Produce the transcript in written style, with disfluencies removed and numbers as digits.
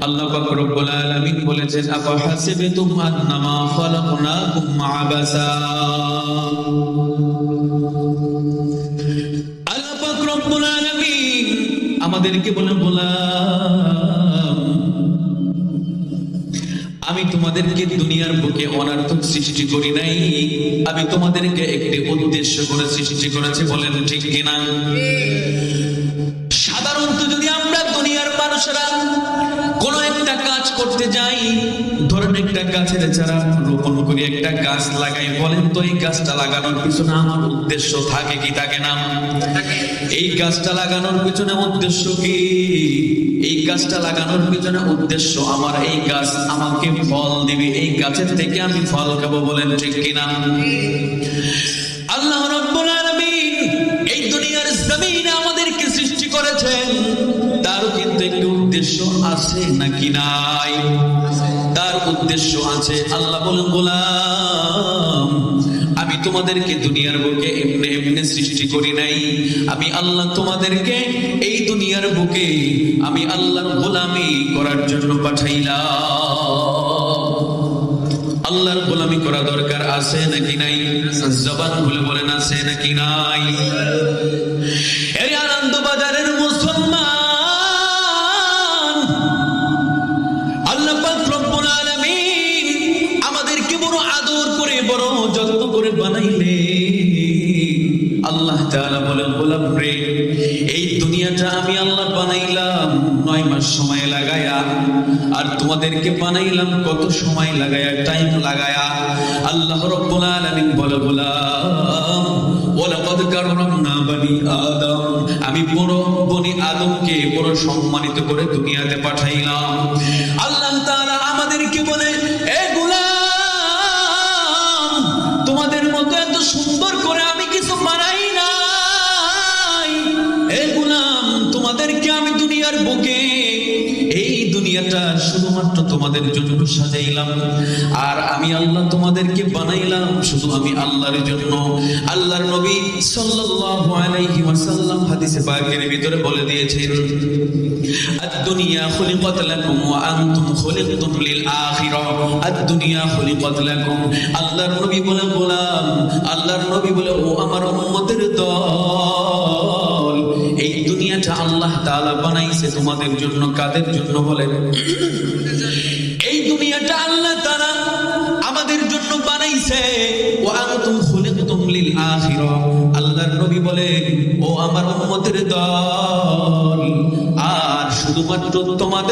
আল্লাহ পাক রব্বুল আলামিন বলেছেন আফাহাসিবতুম আন্নামা খালাকনাকুম আবাসা। আল্লাহ পাক রব্বুল আলামিন আমাদেরকে বলেন গোলাম, আমি তোমাদেরকে দুনিয়ার বুকে অনার্থক সৃষ্টি করি নাই, আমি তোমাদেরকে একটি উদ্দেশ্য করে সৃষ্টি করেছি। বলেন ঠিক কিনা? সাধারণত যদি আমরা দুনিয়ার মানুষরা কোনো একটা কাজ করতে যাই, ধরেন একটা গাছের চারা রোপণ করি, একটা গাছ লাগাই, বলেন তো এই গাছটা লাগানোর পিছনে আমার উদ্দেশ্য থাকে কি থাকে না? এই গাছটা লাগানোর পিছনে উদ্দেশ্য কি? এই গাছটা লাগানোর পিছনে উদ্দেশ্য আমার এই গাছ আমাকে ফল দিবে, এই গাছের থেকে আমি ফল খাবো। বলেন ঠিক কিনা? আল্লাহ রাব্বুল আলামিন এই দুনিয়ার জমিনে আমাদেরকে সৃষ্টি করেছেন, তারও কিন্তু একটি উদ্দেশ্য আছে নাকি নাই? তার উদ্দেশ্য আছে। আল্লাহ বলেন গোলাম, আমি তোমাদেরকে দুনিয়ার বুকে এমনি এমনি সৃষ্টি করি নাই, আমি আল্লাহ তোমাদেরকে এই দুনিয়ার বুকে আমি আল্লাহর গোলামি করার জন্য পাঠাইলাম। আল্লাহর গোলামি করা দরকার আছে নাকি নাই? জবান খুলে বলেন আছে নাকি নাই? এই আনন্দবাজারের মুসলমান, আল্লাহ পাক রব্বুল আলামিন আমাদেরকে বড় আদর করে বড় যত্ন করে বানাইলেন। আল্লাহ তাআলা বলেন গোলাম রে, এই দুনিয়াটা আমি আল্লাহ বানাইলাম 9 মাস সময় লাগায়া, আর তোমাদেরকে বানাইলাম কত সময় লাগায়া, টাইম লাগায়া। আল্লাহ রাব্বুল আলামিন বলে গোলাম, ওয়ালাকাদ কাররামনা বনি আদম, আমি বড় বনি আদমকে বড় সম্মানিত করে দুনিয়াতে পাঠাইলাম। আল্লাহ তাআলা আমাদেরকে বলে, এ গোলাম, তোমাদের মতো এত সুন্দর করে আমি কিছু বানাই নাই। এ গোলাম, তোমাদেরকে আমি দুনিয়ার বুকে এই দুনিয়াটা শুধুমাত্র তোমাদের জন্য সাজাইলাম, আর আমি আল্লাহ তোমাদেরকে বানাইলাম শুধু আমি আল্লাহর জন্য। আল্লাহর নবী সাল্লাল্লাহু আলাইহি ওয়াসাল্লাম হাদিসে পাকের ভিতরে বলে দিয়েছেন, আদ-দুনিয়া খুলিকাত লাকুম ওয়া আনতুম খুলিকতুম লিল আখিরাহ, আদ-দুনিয়া খুলিকাত লাকুম। আল্লাহর নবী বলে গোলাম, আল্লাহর নবী বলে ও আমার উম্মতের দল, এই দুনিয়াটা আল্লাহ তাআলা বানাইছে তোমাদের জন্য। কাদের জন্য বলেন? এই দুনিয়াটা আল্লাহ তাআলা আমাদের জন্য বানাইছে। ওয়া আনতুম খুলিকতুম লিল আখিরাহ। আল্লাহর নবী বলেন, ও আমার উম্মতের দল, আর শুধুমাত্র তোমাদের